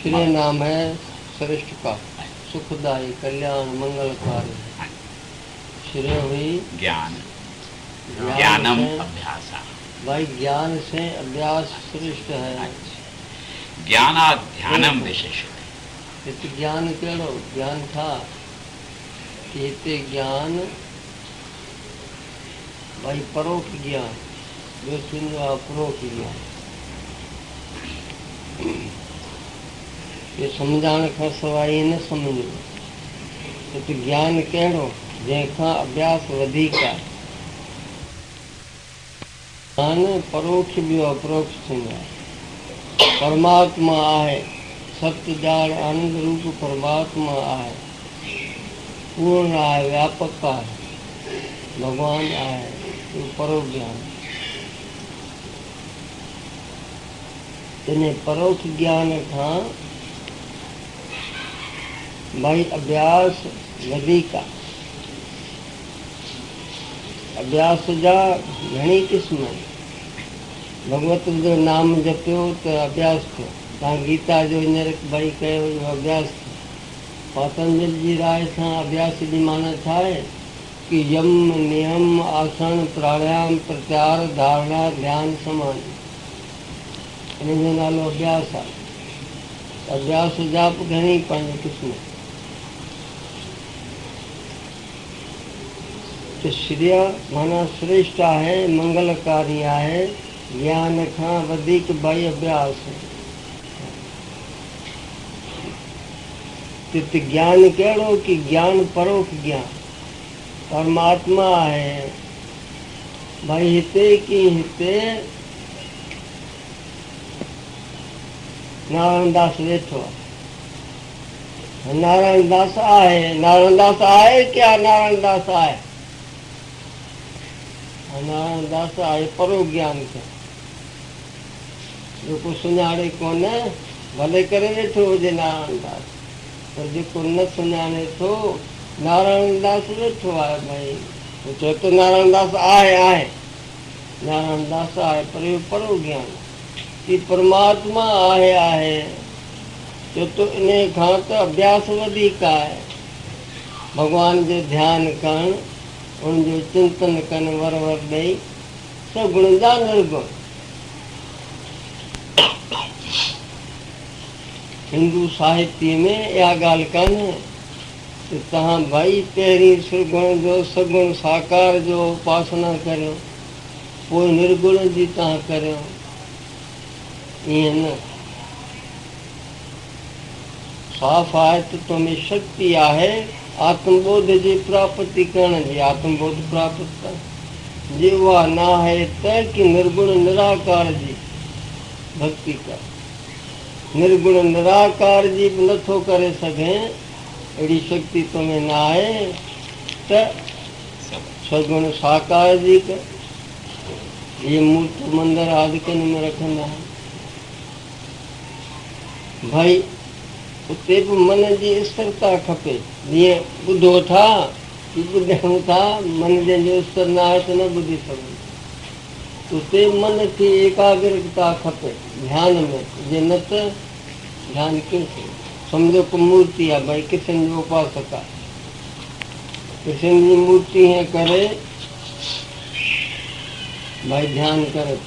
श्रेय नाम है श्रेष्ठ का, सुखदायी, कल्याण, मंगलकारी। श्रेय हुई ज्ञान, ज्ञानम अभ्यास। भाई ज्ञान से अभ्यास श्रेष्ठ है। ज्ञानात् ध्यानम विशेष। ज्ञान केड़ो ज्ञान था कि ज्ञान भाई परोक्ष ज्ञान, जो सुन अपरोक्ष ज्ञान, ये समझाण का सवाई न समझो। तो ज्ञान केड़ो जैखा अभ्यास वधिक है। ज्ञान परोक्ष भी अपरोक्ष थींदो आहे। परमात्मा आहे, सत्य जाण आनंद रूप परमात्मा आहे, पूर्ण आहे, व्यापक आहे, भगवान आहे, वो परोक्ष ज्ञान। इन्हें परोक्ष ज्ञान का भाई अभ्यास वधिक आहे। अभ्यास जा घणी किस्म। भगवत जो नाम जपियो तो अभ्यास थियो। तव्हां गीता जो हींअर भाई कयो जो अभ्यास थियो। पतंजलि जी राय सां अभ्यास जी माना छा आहे कि यम नियम आसन प्राणायाम प्रत्याहार धारणा ध्यान समाधि, इन जो नालो अभ्यास आहे। अभ्यास जा बि घणी पंज किस्म। तो श्रेय माना श्रेष्ठ आहे, मंगलकारी आहे, ज्ञान खां वधीक भाई अभ्यास। तित ज्ञान केड़ो कि ज्ञान परोक्ष ज्ञान, परमात्मा है भाई। हिते की हिते नारायण दास वेठो आहे। नारायण दास आहे, नारायण दास आहे क्या? नारायण दास आहे, नारायण दास आहे परोक्ष ज्ञान खे। जेको सुञाणे कोन भले करे वेठो हुजे नारायण दास, पर जेको न सुञाणे थो नारायण दास वेठो आहे भाई। वो चए तो नारायण दास आहे आहे, नारायण दास आहे, पर इहो परोक्ष ज्ञान कि परमात्मा आहे जो तो इन खां त अभ्यास वधीक आहे। भगवान जो ध्यान करण, उनजो चिंतन कन वर वर ॾेई सगुण जा निर्गुण। हिंदू साहित्य में इहा ॻाल्हि कान्हे कि तव्हां भाई पहिरीं सुगुण जो सगुण साकार जो उपासना करियो, पोइ निर्गुण जी तव्हां करियो, ईअं न। साफ़ आहे त तुंहिंजी शक्ति आहे आत्मबोध जी प्राप्ति करण जी, आत्मबोध प्राप्त कर जी। उहा न आहे त कि निर्गुण निराकार जी भक्ति कर। निर्गुण निराकार जी बि नथो करे सघे, अहिड़ी शक्ति तुम्हें न आहे त सगुण साकार जी कर। ये मूर्ति मंदिर आदिकन में रखंदा आहिनि भाई। उते बि मन जी स्थिरता खपे। जीअं ॿुधो था कि ॿुधूं था, मन जंहिंजो स्थिर न आहे त न ॿुधी सघूं। उते मन खे एकाग्रता खपे ध्यान में, जे न त ध्यान कीअं थिए। सम्झो को मूर्ति आहे भाई, कृष्ण जो उपासक आहे, कृष्ण जी मूर्ति हीअं करे भाई ध्यान करे,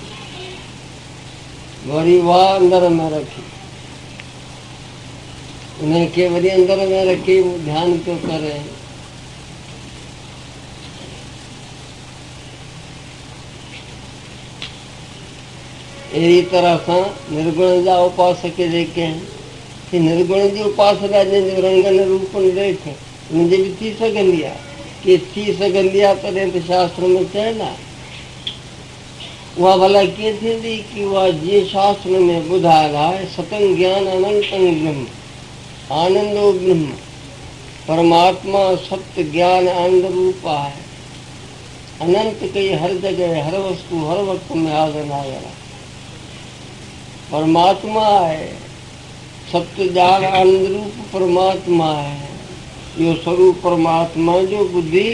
वरी वाह अंदर में रखी, उनखे वरी अंदर में रखी ध्यान पियो करे। अहिड़ी तरह सां निर्गुण जा उपासक जेके आहिनि, कि निर्गुण जी उपासना जंहिंजो रंगनि रूपनि ॾेख उनजी बि थी सघंदी आहे, कि थी सघंदी आहे तॾहिं त शास्त्र में चयल आहे। उहा भला कीअं थींदी कि उहा जीअं शास्त्र में ॿुधायल आहे, सतंग ज्ञान अनंतंग ब्रह्म, आनंदो ब्रह्म। परमात्मा सत्य ज्ञान आनंद रूप आहे, अनंत कई हर जगह हर वस्तु हर वक्त में हाज़िर नाज़िर आहे। परमात्मा है, सत्य ज्ञान आनंद रूप परमात्मा है। इहो स्वरूप परमात्मा जो बुद्धि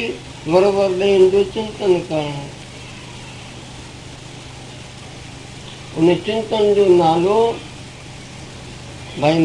वर वर ॾेई जो चिंतन करणु। उन चिंतन जो नालो भाई